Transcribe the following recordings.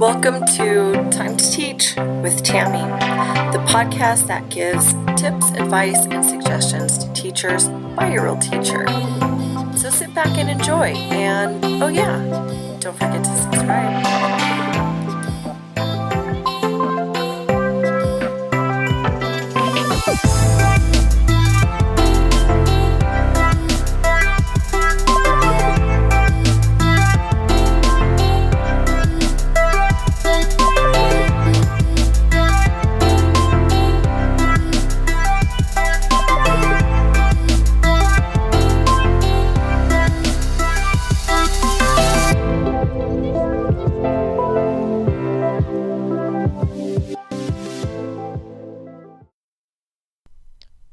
Welcome to Time to Teach with Tammy, the podcast that gives tips, advice, and suggestions to teachers by a real teacher. So sit back and enjoy. And oh yeah, don't forget to subscribe.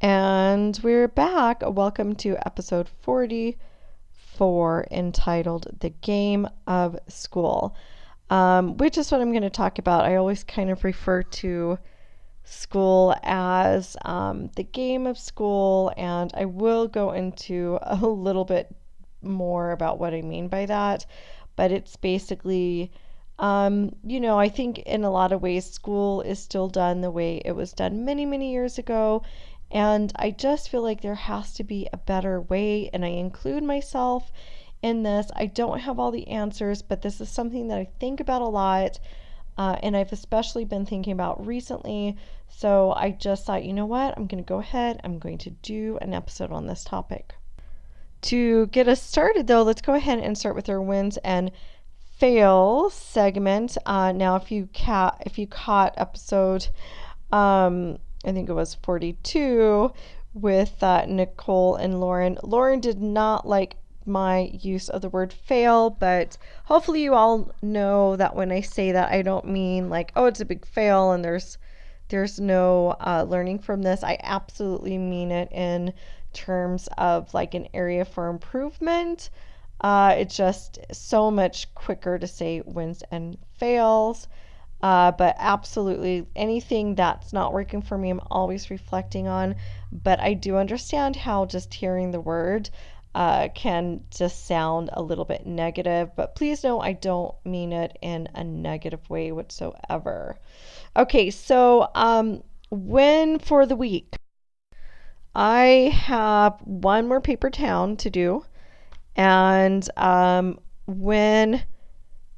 And we're back. Welcome to episode 44, entitled The Game of School, which is what I'm going to talk about. I always kind of refer to school as the game of school, and I will go into a little bit more about what I mean by that. But it's basically, I think in a lot of ways school is still done the way it was done many, many years ago. And I just feel like there has to be a better way, and I include myself in this. I don't have all the answers, but this is something that I think about a lot, and I've especially been thinking about recently. So I just thought, you know what, I'm going to go ahead. I'm going to do an episode on this topic. To get us started, though, let's go ahead and start with our wins and fails segment. Now, if you caught episode, I think it was 42 with Nicole and Lauren. Lauren did not like my use of the word fail, but hopefully you all know that when I say that, I don't mean like, oh, it's a big fail and there's no learning from this. I absolutely mean it in terms of like an area for improvement. It's just so much quicker to say wins and fails. But absolutely anything that's not working for me, I'm always reflecting on. But I do understand how just hearing the word can just sound a little bit negative. But please know I don't mean it in a negative way whatsoever. Okay, so win for the week. I have one more paper town to do. And when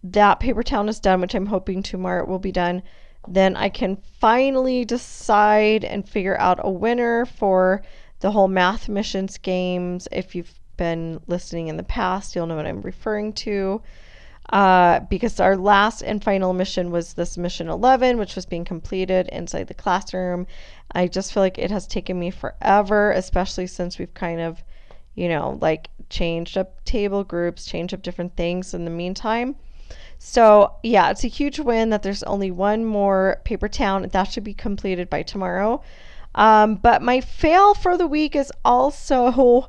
that paper town is done, which I'm hoping tomorrow it will be done, then I can finally decide and figure out a winner for the whole math missions games. If you've been listening in the past, you'll know what I'm referring to, because our last and final mission was this mission 11, which was being completed inside the classroom. I just feel like it has taken me forever, especially since we've kind of, like changed up table groups, changed up different things in the meantime. So yeah, it's a huge win that there's only one more paper town. That should be completed by tomorrow. But my fail for the week is also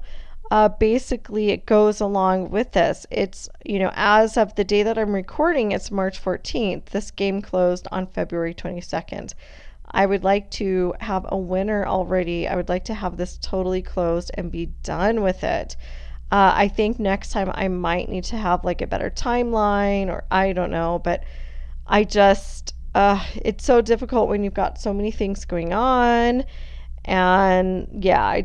basically it goes along with this. It's, as of the day that I'm recording, it's March 14th. This game closed on February 22nd. I would like to have a winner already. I would like to have this totally closed and be done with it. I think next time I might need to have like a better timeline, or I don't know, but I just, it's so difficult when you've got so many things going on. And yeah, I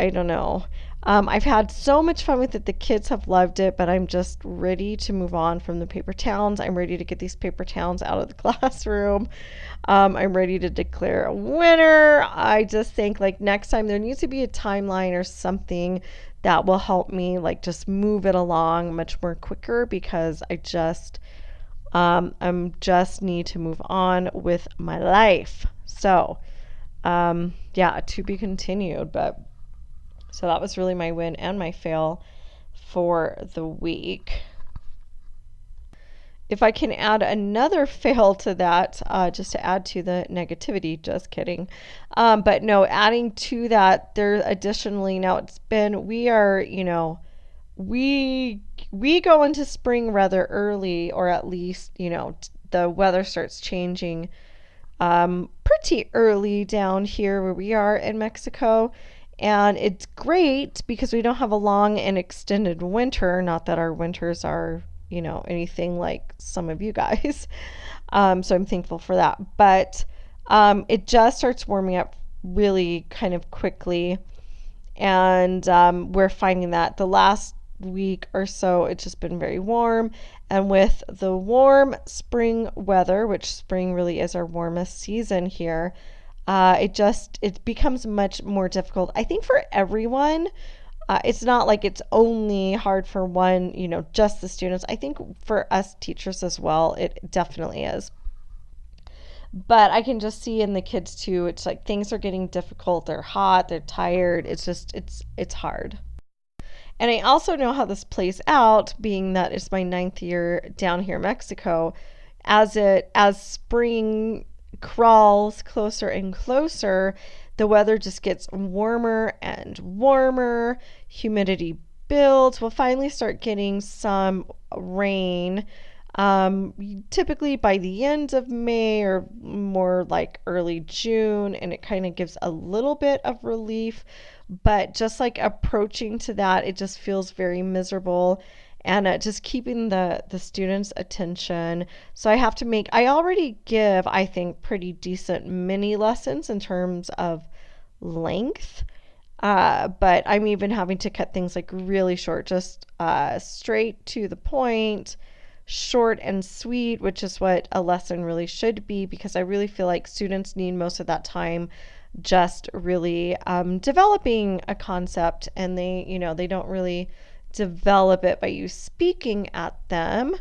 don't know. I've had so much fun with it. The kids have loved it, but I'm just ready to move on from the paper towns. I'm ready to get these paper towns out of the classroom. I'm ready to declare a winner. I just think like next time there needs to be a timeline or something that will help me like just move it along much more quicker, because I just need to move on with my life. So yeah, to be continued. But so that was really my win and my fail for the week. If I can add another fail to that, just to add to the negativity, just kidding. But no, adding to that, there additionally, now we go into spring rather early, or at least, the weather starts changing pretty early down here where we are in Mexico. And it's great because we don't have a long and extended winter. Not that our winters are anything like some of you guys. So I'm thankful for that. But it just starts warming up really kind of quickly. And we're finding that the last week or so, it's just been very warm. And with the warm spring weather, which spring really is our warmest season here, it becomes much more difficult, I think, for everyone. It's not like it's only hard for one, just the students. I think for us teachers as well, it definitely is. But I can just see in the kids too, it's like things are getting difficult. They're hot, they're tired. It's hard. And I also know how this plays out, being that it's my 9th year down here in Mexico. As spring crawls closer and closer, the weather just gets warmer and warmer. Humidity builds. We'll finally start getting some rain. Typically by the end of May or more like early June, and it kind of gives a little bit of relief. But just like approaching to that, it just feels very miserable, and just keeping the students' attention. So I already give, I think, pretty decent mini lessons in terms of length. But I'm even having to cut things like really short, just straight to the point, short and sweet, which is what a lesson really should be, because I really feel like students need most of that time just really developing a concept, and they don't really develop it by you speaking at them.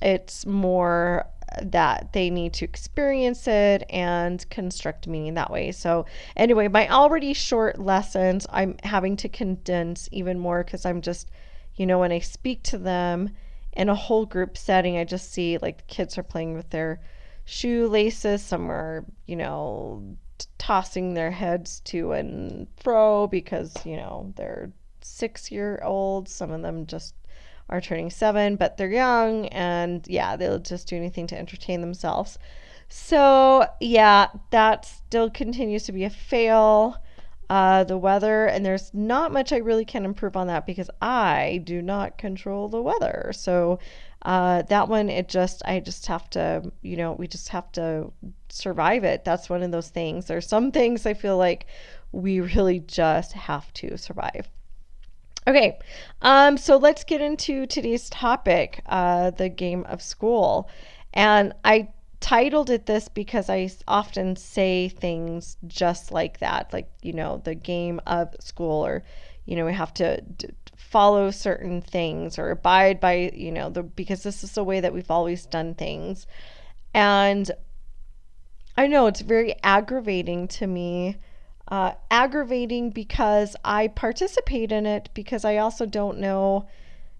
It's more that they need to experience it and construct meaning that way. So anyway, my already short lessons, I'm having to condense even more, because I'm just, when I speak to them in a whole group setting, I just see like the kids are playing with their shoelaces. Some are, tossing their heads to and fro because, they're 6-year-olds. Some of them just are turning 7, but they're young, and yeah, they'll just do anything to entertain themselves. So yeah, that still continues to be a fail. The weather, and there's not much I really can improve on that, because I do not control the weather. So that one, I just have to, we just have to survive it. That's one of those things. There's some things I feel like we really just have to survive. Okay, so let's get into today's topic, the game of school. And I titled it this because I often say things just like that, like, the game of school, or, we have to follow certain things or abide by, because this is the way that we've always done things. And I know it's very aggravating to me. Aggravating because I participate in it, because I also don't know,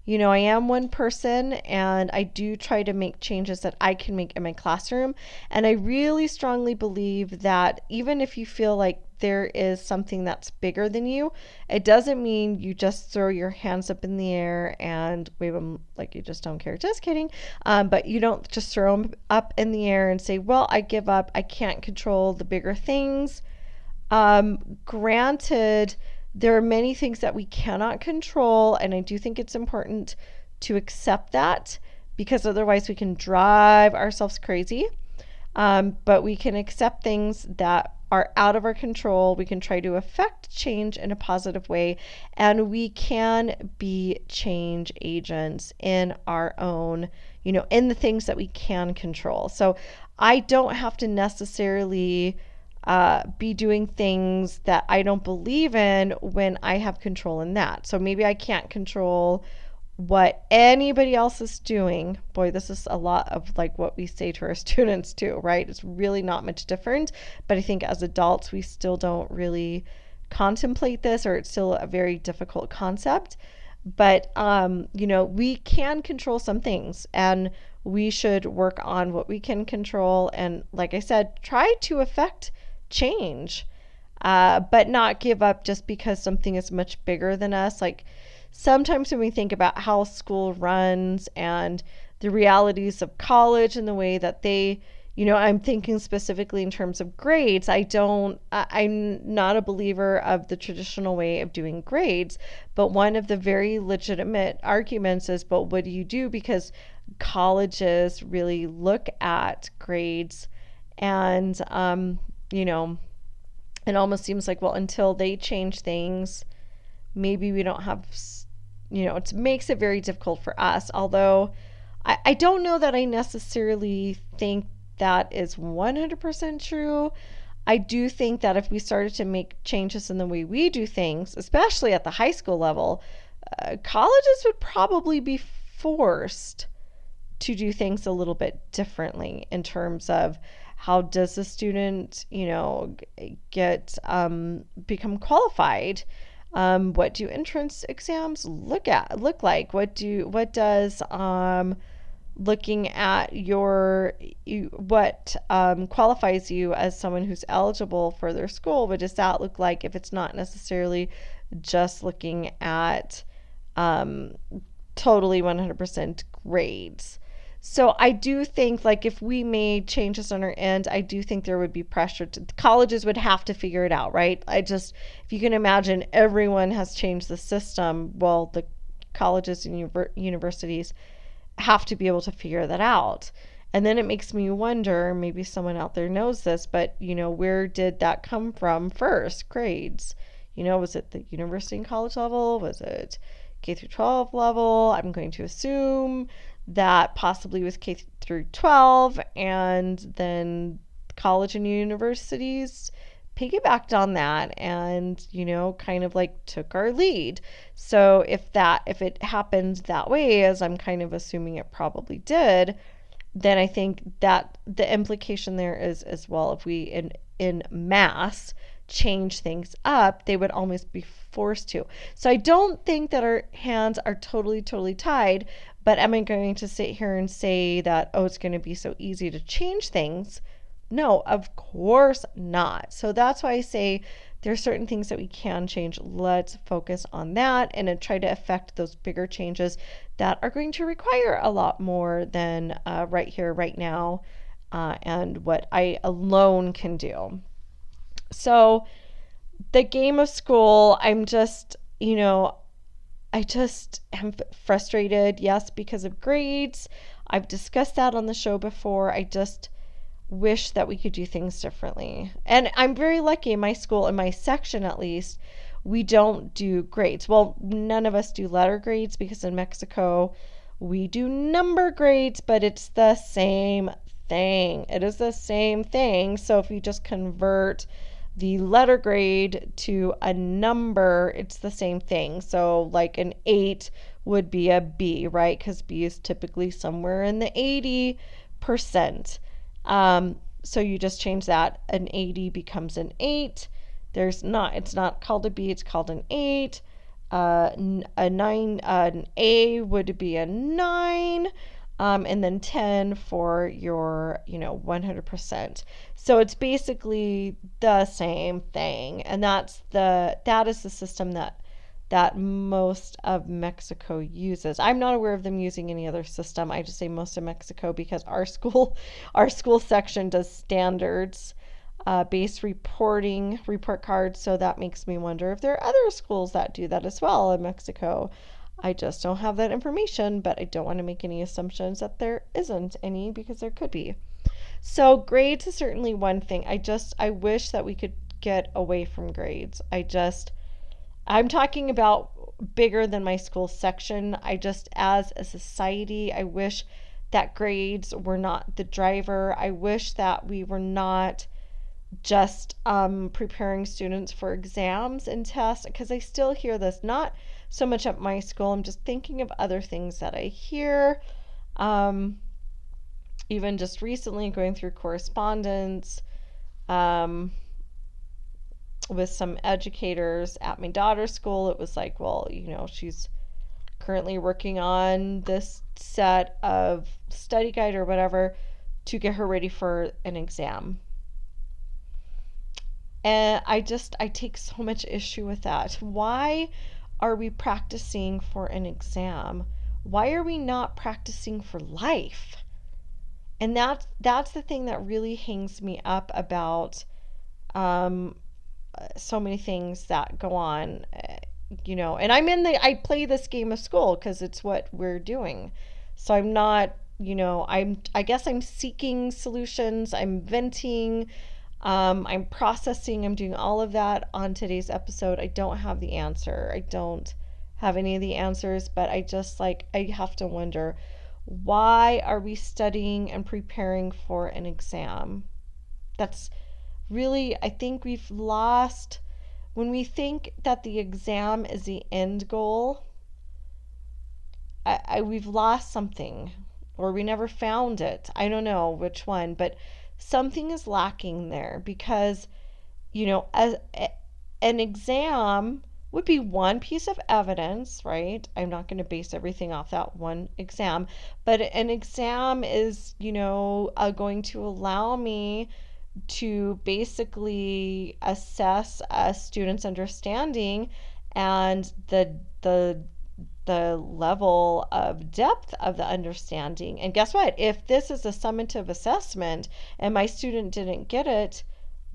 I am one person, and I do try to make changes that I can make in my classroom. And I really strongly believe that even if you feel like there is something that's bigger than you, it doesn't mean you just throw your hands up in the air and wave them like you just don't care. Just kidding. But you don't just throw them up in the air and say, well, I give up. I can't control the bigger things. Granted, there are many things that we cannot control, and I do think it's important to accept that, because otherwise we can drive ourselves crazy. But we can accept things that are out of our control. We can try to affect change in a positive way, and we can be change agents in our own, in the things that we can control. So I don't have to necessarily be doing things that I don't believe in when I have control in that. So maybe I can't control what anybody else is doing. Boy, this is a lot of like what we say to our students too, right? It's really not much different. But I think as adults, we still don't really contemplate this, or it's still a very difficult concept. But, we can control some things, and we should work on what we can control. And like I said, try to affect change, but not give up just because something is much bigger than us. Like sometimes when we think about how school runs and the realities of college and the way that they, I'm thinking specifically in terms of grades. I'm not a believer of the traditional way of doing grades, but one of the very legitimate arguments is, but what do you do? Because colleges really look at grades and, it almost seems like, well, until they change things, maybe we don't have, it makes it very difficult for us. Although I don't know that I necessarily think that is 100% true. I do think that if we started to make changes in the way we do things, especially at the high school level, colleges would probably be forced to do things a little bit differently in terms of how does the student, get become qualified. What do entrance exams look like? What does looking at what qualifies you as someone who's eligible for their school? What does that look like if it's not necessarily just looking at totally 100% grades? So I do think, like, if we made changes on our end, I do think there would be pressure colleges would have to figure it out, right? If you can imagine everyone has changed the system, well, the colleges and universities have to be able to figure that out. And then it makes me wonder, maybe someone out there knows this, but, where did that come from first? Grades. Was it the university and college level? Was it K through 12 level? I'm going to assume that possibly with K through 12, and then college and universities piggybacked on that and, kind of like took our lead. So if it happened that way, as I'm kind of assuming it probably did, then I think that the implication there is as well, if we in mass change things up, they would almost be forced to. So I don't think that our hands are totally tied, but am I going to sit here and say that, oh, it's going to be so easy to change things? No, of course not. So that's why I say there are certain things that we can change. Let's focus on that and try to affect those bigger changes that are going to require a lot more than right here, right now, and what I alone can do. So the game of school, I just am frustrated, yes, because of grades. I've discussed that on the show before. I just wish that we could do things differently. And I'm very lucky in my school, in my section at least, we don't do grades. Well, none of us do letter grades because in Mexico we do number grades, but it's the same thing. It is the same thing. So if you just convert the letter grade to a number, it's the same thing. So like an 8 would be a B, right? Because B is typically somewhere in the 80%. So you just change that. An 80 becomes an 8. It's not called a B, it's called an 8. An A would be a 9. And then 10 for your, 100%. So it's basically the same thing. And that is the system that most of Mexico uses. I'm not aware of them using any other system. I just say most of Mexico because our school section does standards based report cards. So that makes me wonder if there are other schools that do that as well in Mexico. I just don't have that information, but I don't want to make any assumptions that there isn't any because there could be. So grades is certainly one thing. I wish that we could get away from grades. I'm talking about bigger than my school section. As a society, I wish that grades were not the driver. I wish that we were not just preparing students for exams and tests, because I still hear this, not so much at my school. I'm just thinking of other things that I hear. Even just recently going through correspondence with some educators at my daughter's school, it was like, well, she's currently working on this set of study guide or whatever to get her ready for an exam. And I take so much issue with that. Why are we practicing for an exam? Why are we not practicing for life? And that's the thing that really hangs me up about um, so many things that go on, and I play this game of school because it's what we're doing. So I'm not, I guess I'm seeking solutions, I'm venting, I'm processing, I'm doing all of that on today's episode. I don't have the answer. I don't have any of the answers, but I have to wonder, why are we studying and preparing for an exam? That's really, I think we've lost, when we think that the exam is the end goal, we've lost something, or we never found it. I don't know which one, but something is lacking there because, as an exam would be one piece of evidence, right? I'm not going to base everything off that one exam, but an exam is, going to allow me to basically assess a student's understanding and the level of depth of the understanding. And guess what? If this is a summative assessment and my student didn't get it,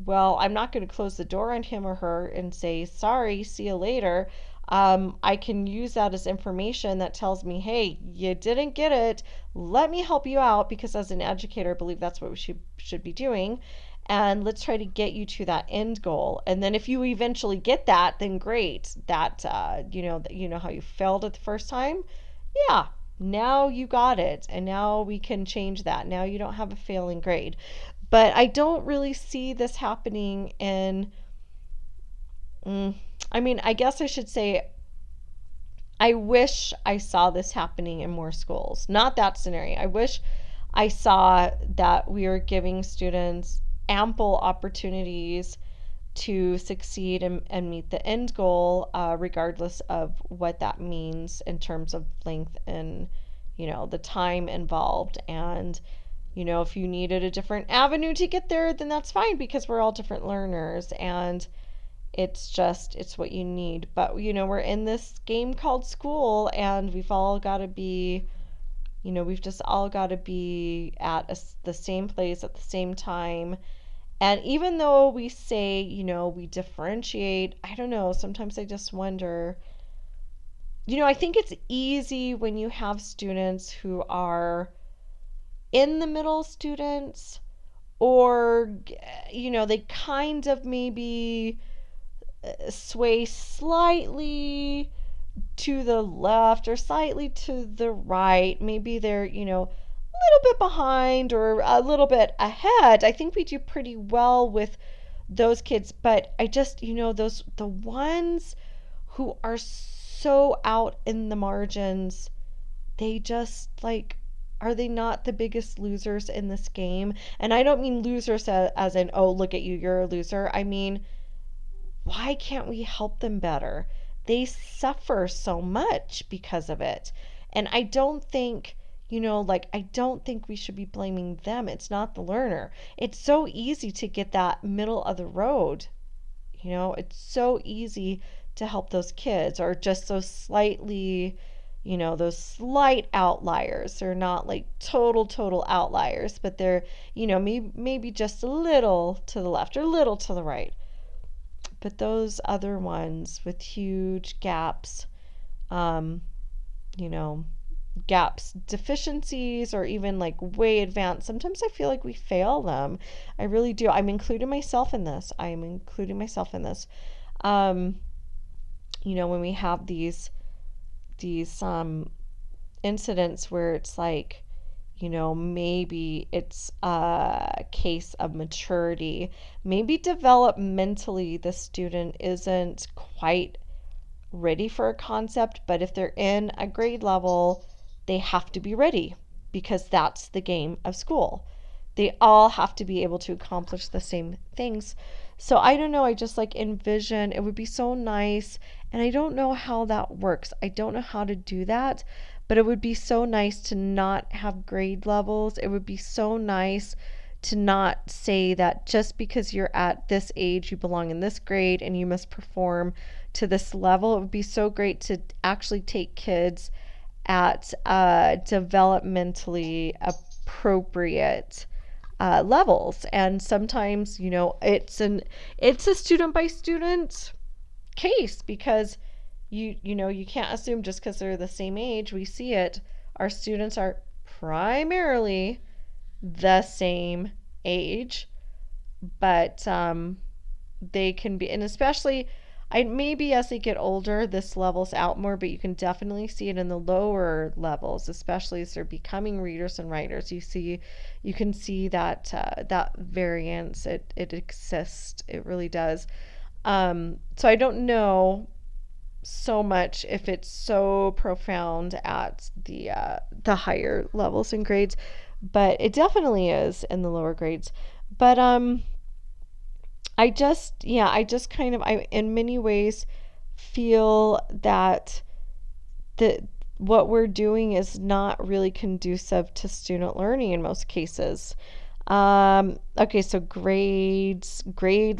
well, I'm not going to close the door on him or her and say, sorry, see you later. I can use that as information that tells me, hey, you didn't get it. Let me help you out, because as an educator, I believe that's what we should be doing. And let's try to get you to that end goal. And then if you eventually get that, then great. That, how you failed it the first time. Yeah, now you got it. And now we can change that. Now you don't have a failing grade. But I don't really see this happening in, I guess I should say, I wish I saw this happening in more schools. Not that scenario. I wish I saw that we are giving students ample opportunities to succeed and meet the end goal, regardless of what that means in terms of length and, the time involved. And, if you needed a different avenue to get there, then that's fine, because we're all different learners, and it's what you need. But, we're in this game called school, and we've just all got to be at the same place at the same time. And even though we say, we differentiate, I don't know, sometimes I just wonder, I think it's easy when you have students who are in the middle students, or, they kind of maybe sway slightly to the left or slightly to the right. Maybe they're, a little bit behind or a little bit ahead. I think we do pretty well with those kids, but I just, the ones who are so out in the margins, they just are they not the biggest losers in this game? And I don't mean losers as in, oh, look at you, you're a loser. I mean, why can't we help them better? They suffer so much because of it. And I don't think, I don't think we should be blaming them. It's not the learner. It's so easy to get that middle of the road. It's so easy to help those kids, or just those slightly, those slight outliers. They're not like total outliers, but they're, maybe just a little to the left or a little to the right. But those other ones with huge gaps, gaps, deficiencies, or even way advanced, sometimes I feel like we fail them. I really do. I'm including myself in this. When we have these incidents where it's maybe it's a case of maturity. Maybe developmentally the student isn't quite ready for a concept, but if they're in a grade level, they have to be ready, because that's the game of school. They all have to be able to accomplish the same things. So I don't know, I just envision, it would be so nice, and I don't know how that works. I don't know how to do that. But it would be so nice to not have grade levels. It would be so nice to not say that just because you're at this age, you belong in this grade and you must perform to this level. It would be so great to actually take kids at developmentally appropriate levels. And sometimes, it's a student by student case, because you can't assume just because they're the same age. We see it. Our students are primarily the same age, but they can be, and especially maybe as they get older, this levels out more, but you can definitely see it in the lower levels, especially as they're becoming readers and writers. You can see that that variance. It exists. It really does. So I don't know so much if it's so profound at the higher levels and grades, but it definitely is in the lower grades. But I just kind of, I in many ways feel that what we're doing is not really conducive to student learning in most cases. Okay, so grade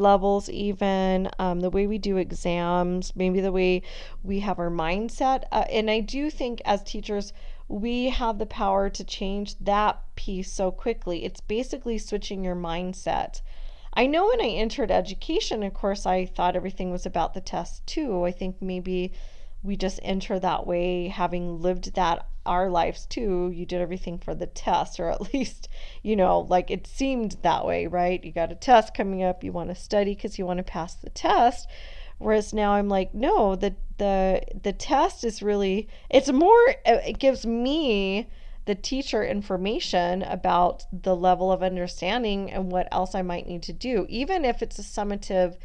levels, even the way we do exams, maybe the way we have our mindset. And I do think as teachers, we have the power to change that piece so quickly. It's basically switching your mindset. I know when I entered education, of course, I thought everything was about the test too. I think maybe we just enter that way, having lived that our lives too. You did everything for the test, or at least, like it seemed that way, right? You got a test coming up, you want to study because you want to pass the test. Whereas now I'm like, no, the test is really, it's more, it gives me, the teacher, information about the level of understanding and what else I might need to do, even if it's a summative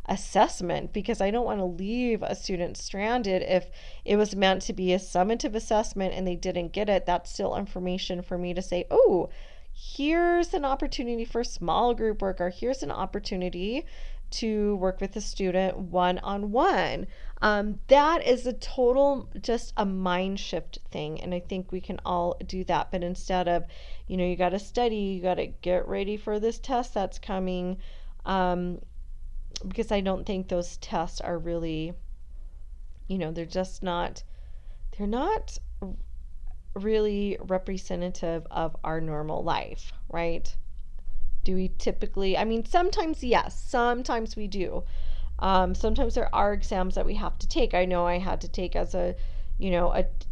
assessment, because I don't want to leave a student stranded. If it was meant to be a summative assessment and they didn't get it, that's still information for me to say, oh, here's an opportunity for small group work, or here's an opportunity to work with a student one-on-one. That is a total, just a mind shift thing. And I think we can all do that. But instead of, you got to study, you got to get ready for this test that's coming. Because I don't think those tests are really, they're not really representative of our normal life, right? Do we typically, sometimes yes, sometimes we do. Sometimes there are exams that we have to take. I know I had to take, as a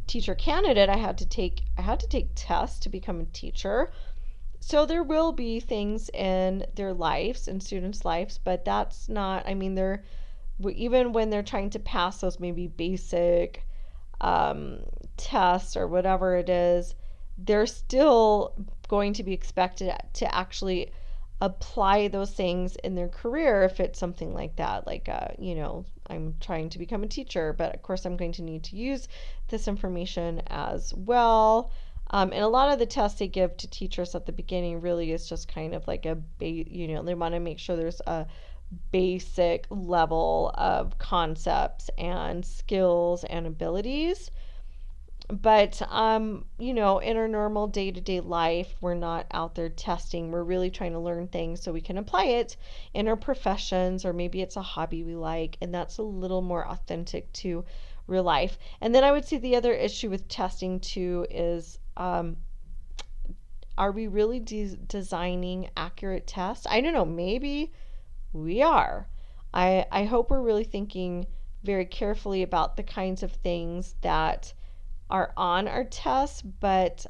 teacher candidate, I had to take tests to become a teacher. So there will be things in their lives and students' lives, but that's not, they're, even when they're trying to pass those maybe basic tests or whatever it is, they're still going to be expected to actually apply those things in their career. If it's something like that, like, I'm trying to become a teacher, but of course I'm going to need to use this information as well. And a lot of the tests they give to teachers at the beginning really is just kind of like they want to make sure there's a basic level of concepts and skills and abilities. But, in our normal day-to-day life, we're not out there testing. We're really trying to learn things so we can apply it in our professions, or maybe it's a hobby we like, and that's a little more authentic to real life. And then I would say the other issue with testing too is, are we really designing accurate tests? I don't know, maybe we are. I hope we're really thinking very carefully about the kinds of things that are on our tests, but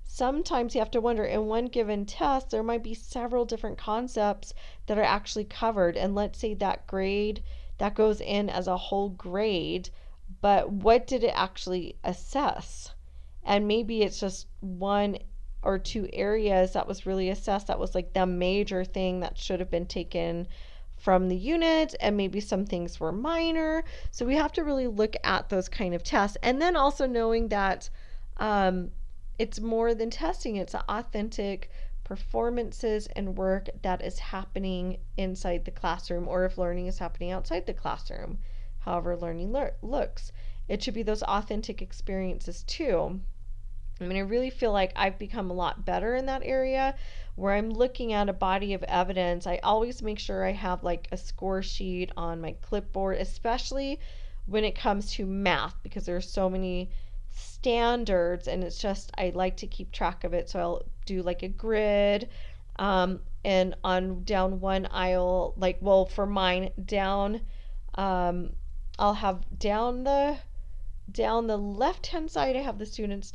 sometimes you have to wonder, in one given test, there might be several different concepts that are actually covered. And let's say that grade, that goes in as a whole grade, but what did it actually assess? And maybe it's just one or two areas that was really assessed, that was like the major thing that should have been taken from the unit, and maybe some things were minor. So we have to really look at those kind of tests. And then also knowing that it's more than testing, it's authentic performances and work that is happening inside the classroom, or if learning is happening outside the classroom, however learning looks. It should be those authentic experiences too. I really feel like I've become a lot better in that area, where I'm looking at a body of evidence. I always make sure I have like a score sheet on my clipboard, especially when it comes to math, because there are so many standards, and it's just I like to keep track of it. So I'll do like a grid, and on down one aisle, like, well, for mine down, um, I'll have down the left hand side I have the students'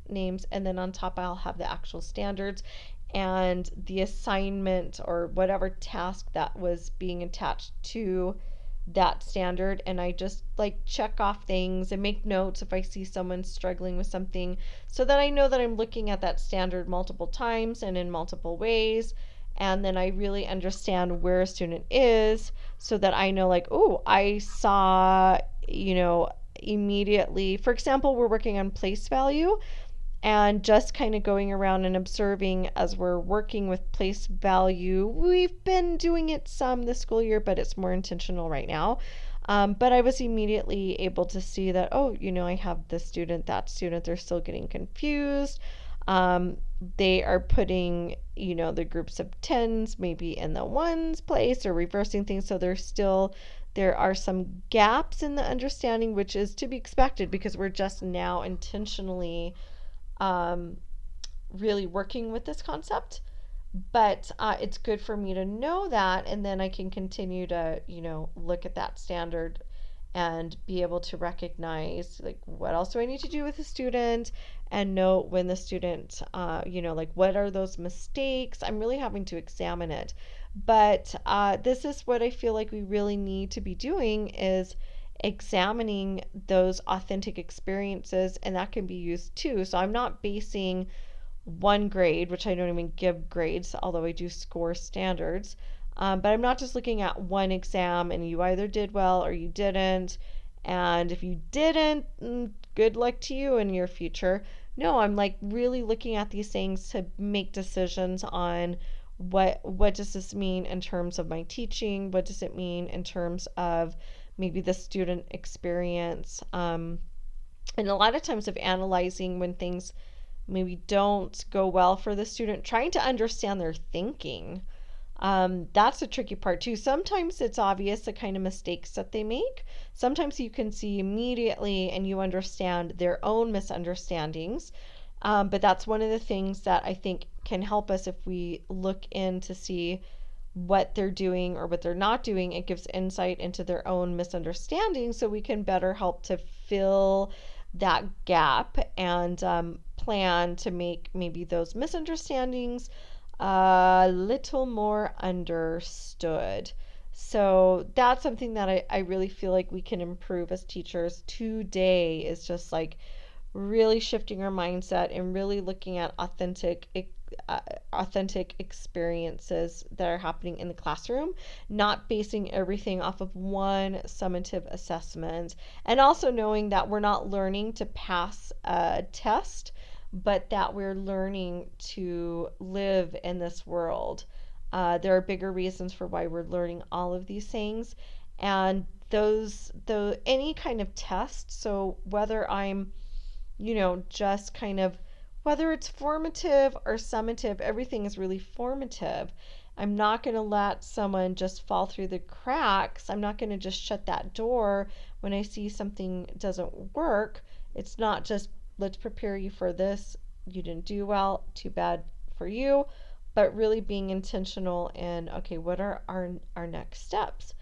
names, and then on top I'll have the actual standards and the assignment or whatever task that was being attached to that standard. And I just like check off things and make notes if I see someone struggling with something, so that I know that I'm looking at that standard multiple times and in multiple ways. And then I really understand where a student is, so that I know, like, oh, I saw, immediately. For example, we're working on place value, and just kind of going around and observing as we're working with place value. We've been doing it some this school year, but it's more intentional right now. But I was immediately able to see that, oh, I have this student, that student, they're still getting confused. They are putting, the groups of tens maybe in the ones place or reversing things. So there are some gaps in the understanding, which is to be expected because we're just now intentionally really working with this concept. But it's good for me to know that, and then I can continue to, look at that standard and be able to recognize, like, what else do I need to do with the student, and note when the student, like, what are those mistakes. I'm really having to examine it. But this is what I feel like we really need to be doing, is examining those authentic experiences, and that can be used too. So I'm not basing one grade, which I don't even give grades, although I do score standards. But I'm not just looking at one exam and you either did well or you didn't. And if you didn't, good luck to you in your future. No, I'm like really looking at these things to make decisions on what does this mean in terms of my teaching? What does it mean in terms of maybe the student experience? And a lot of times of analyzing when things maybe don't go well for the student, trying to understand their thinking. That's a tricky part too. Sometimes it's obvious the kind of mistakes that they make. Sometimes you can see immediately and you understand their own misunderstandings. But that's one of the things that I think can help us if we look in to see what they're doing or what they're not doing. It gives insight into their own misunderstandings, so we can better help to fill that gap and plan to make maybe those misunderstandings a little more understood. So that's something that I really feel like we can improve as teachers today, is just like really shifting our mindset and really looking at authentic experiences that are happening in the classroom, not basing everything off of one summative assessment, and also knowing that we're not learning to pass a test, but that we're learning to live in this world. There are bigger reasons for why we're learning all of these things, and any kind of test. So whether I'm, just kind of, whether it's formative or summative, everything is really formative. I'm not going to let someone just fall through the cracks. I'm not going to just shut that door when I see something doesn't work. It's not just, let's prepare you for this. You didn't do well, too bad for you. But really being intentional in, okay, what are our next steps?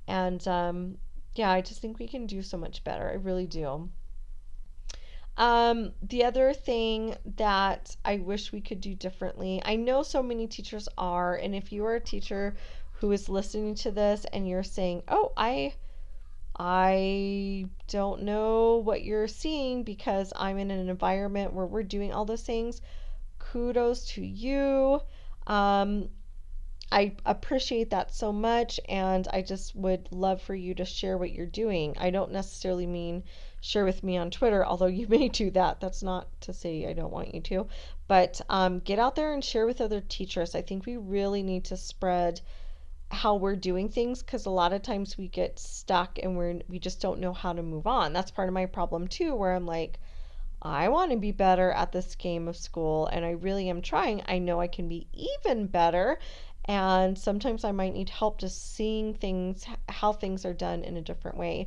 And I just think we can do so much better. I really do. The other thing that I wish we could do differently, I know so many teachers are, and if you are a teacher who is listening to this and you're saying, oh, I don't know what you're seeing because I'm in an environment where we're doing all those things, kudos to you. I appreciate that so much, and I just would love for you to share what you're doing. I don't necessarily mean share with me on Twitter, although you may do that. That's not to say I don't want you to. But get out there and share with other teachers. I think we really need to spread how we're doing things, because a lot of times we get stuck and we just don't know how to move on. That's part of my problem too, where I'm like, I want to be better at this game of school, and I really am trying. I know I can be even better, and sometimes I might need help just seeing things, how things are done in a different way.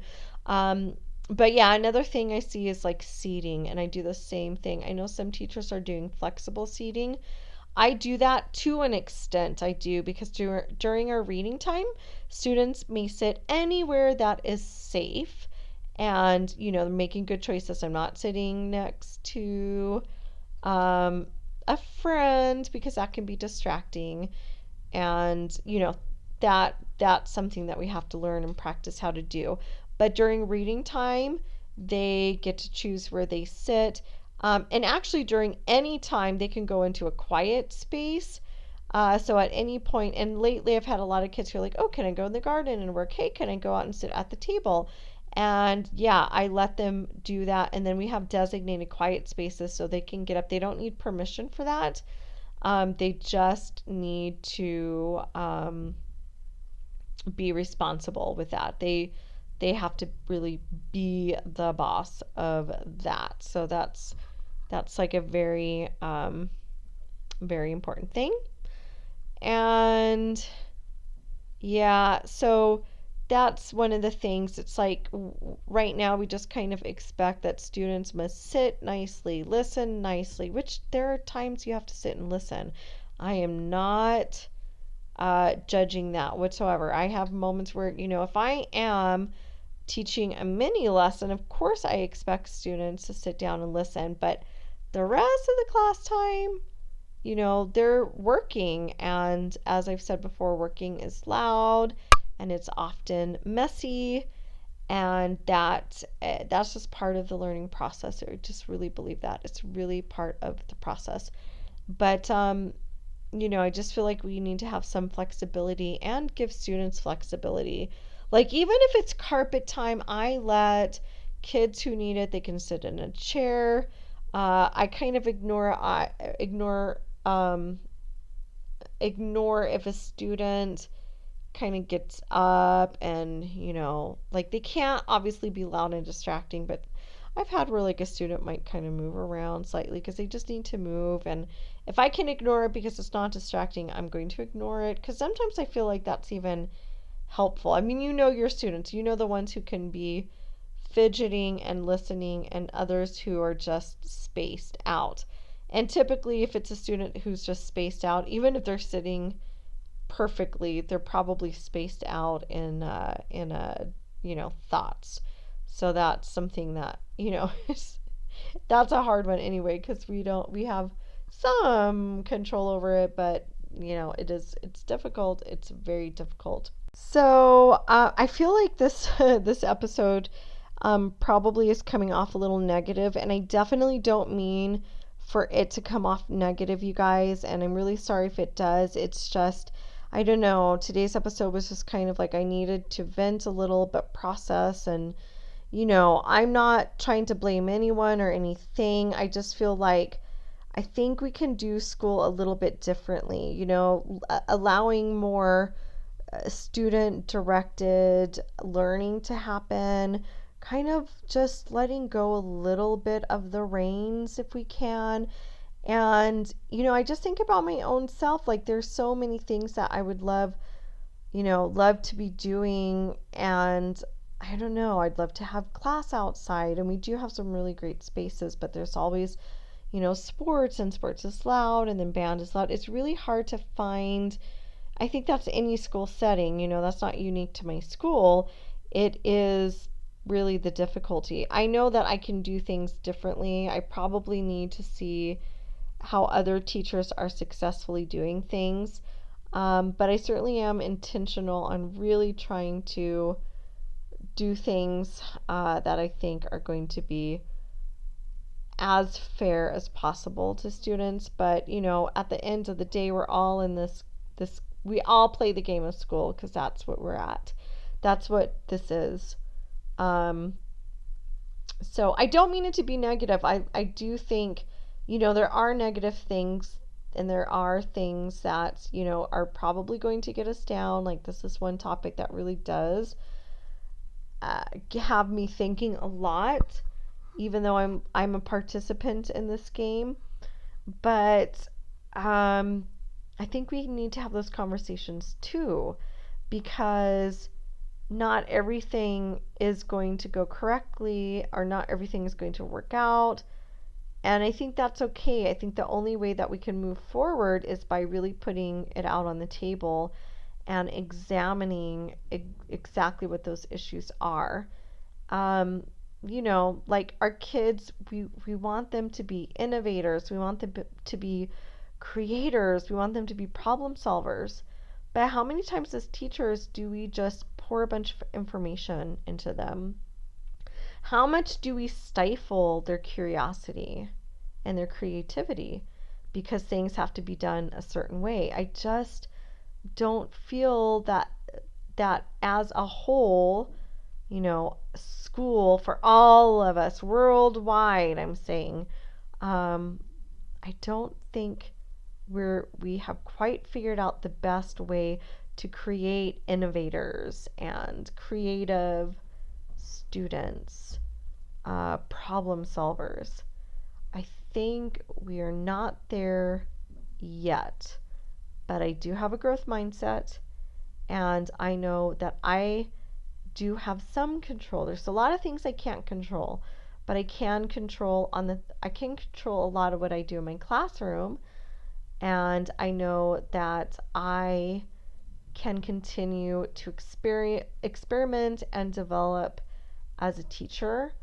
But yeah, another thing I see is like seating, and I do the same thing. I know some teachers are doing flexible seating. I do that to an extent. I do because during our reading time, students may sit anywhere that is safe and, making good choices. I'm not sitting next to um, a friend because that can be distracting. And, that's something that we have to learn and practice how to do. But during reading time, they get to choose where they sit. And actually, during any time, they can go into a quiet space. So at any point, and lately I've had a lot of kids who are like, oh, can I go in the garden and work? Hey, can I go out and sit at the table? And yeah, I let them do that. And then we have designated quiet spaces so they can get up. They don't need permission for that. They just need to be responsible with that. They have to really be the boss of that. So that's like a very very important thing. And yeah, so that's one of the things. It's like right now we just kind of expect that students must sit nicely, listen nicely, which there are times you have to sit and listen. I am not judging that whatsoever. I have moments where, if I am teaching a mini lesson, of course I expect students to sit down and listen, but the rest of the class time, they're working. And as I've said before, working is loud and it's often messy. And that's just part of the learning process. I just really believe that. It's really part of the process. But I just feel like we need to have some flexibility and give students flexibility. Like, even if it's carpet time, I let kids who need it, they can sit in a chair. I kind of ignore if a student kind of gets up and, like, they can't obviously be loud and distracting, but I've had where like a student might kind of move around slightly because they just need to move. And if I can ignore it because it's not distracting, I'm going to ignore it, because sometimes I feel like that's even helpful. I mean, your students, the ones who can be fidgeting and listening, and others who are just spaced out. And typically, if it's a student who's just spaced out, even if they're sitting perfectly, they're probably spaced out in thoughts. So that's something that, that's a hard one anyway, because we have some control over it, but it's difficult. It's very difficult. So I feel like this this episode probably is coming off a little negative, and I definitely don't mean for it to come off negative, you guys, and I'm really sorry if it does. It's just, I don't know, today's episode was just kind of like I needed to vent a little but process. And I'm not trying to blame anyone or anything. I just feel like I think we can do school a little bit differently, allowing more student directed learning to happen, kind of just letting go a little bit of the reins if we can. And, I just think about my own self. Like, there's so many things that I would love to be doing. And I don't know, I'd love to have class outside. And we do have some really great spaces, but there's always, sports, and sports is loud, and then band is loud. It's really hard to find. I think that's any school setting, that's not unique to my school. It is really the difficulty. I know that I can do things differently. I probably need to see how other teachers are successfully doing things. But I certainly am intentional on really trying to do things that I think are going to be as fair as possible to students. But, at the end of the day, we're all in this we all play the game of school, because that's what we're at. That's what this is. So I don't mean it to be negative. I do think, there are negative things, and there are things that, are probably going to get us down. Like, this is one topic that really does have me thinking a lot, even though I'm a participant in this game. But I think we need to have those conversations too, because not everything is going to go correctly, or not everything is going to work out. And I think that's okay. I think the only way that we can move forward is by really putting it out on the table and examining exactly what those issues are. Like our kids, we want them to be innovators. We want them to be creators. We want them to be problem solvers. But how many times as teachers do we just pour a bunch of information into them? How much do we stifle their curiosity and their creativity because things have to be done a certain way? I just don't feel that as a whole, school for all of us worldwide, I'm saying, I don't think we have quite figured out the best way to create innovators and creative students, problem solvers. I think we are not there yet, but I do have a growth mindset, and I know that I do have some control. There's a lot of things I can't control, but I can control a lot of what I do in my classroom, and I know that I can continue to experiment and develop as a teacher.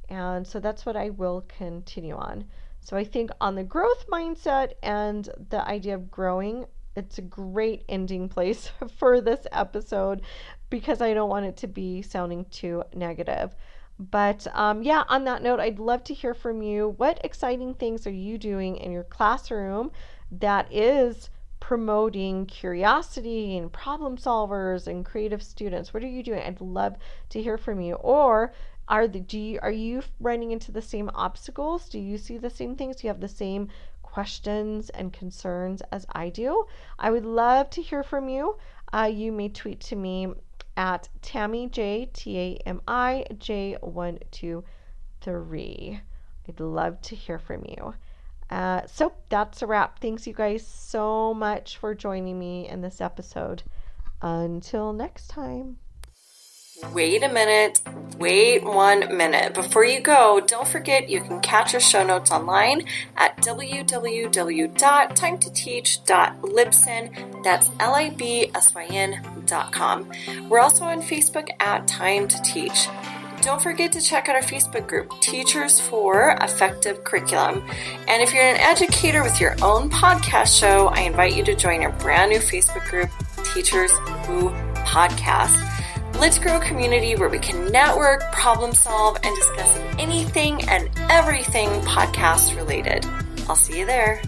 And so that's what I will continue on. So I think on the growth mindset and the idea of growing, it's a great ending place for this episode, because I don't want it to be sounding too negative. But on that note, I'd love to hear from you. What exciting things are you doing in your classroom that is promoting curiosity and problem solvers and creative students? What are you doing? I'd love to hear from you. Or are you running into the same obstacles? Do you see the same things? Do you have the same questions and concerns as I do? I would love to hear from you. You may tweet to me at TamiJ, TamiJ123. I'd love to hear from you. So that's a wrap. Thanks you guys so much for joining me in this episode. Until next time. Wait a minute. Wait 1 minute. Before you go, don't forget you can catch our show notes online at www.timetoteach.libsyn. That's libsyn.com. We're also on Facebook at Time to Teach. Don't forget to check out our Facebook group, Teachers for Effective Curriculum. And if you're an educator with your own podcast show, I invite you to join our brand new Facebook group, Teachers Who Podcast. Let's grow a community where we can network, problem solve, and discuss anything and everything podcast related. I'll see you there.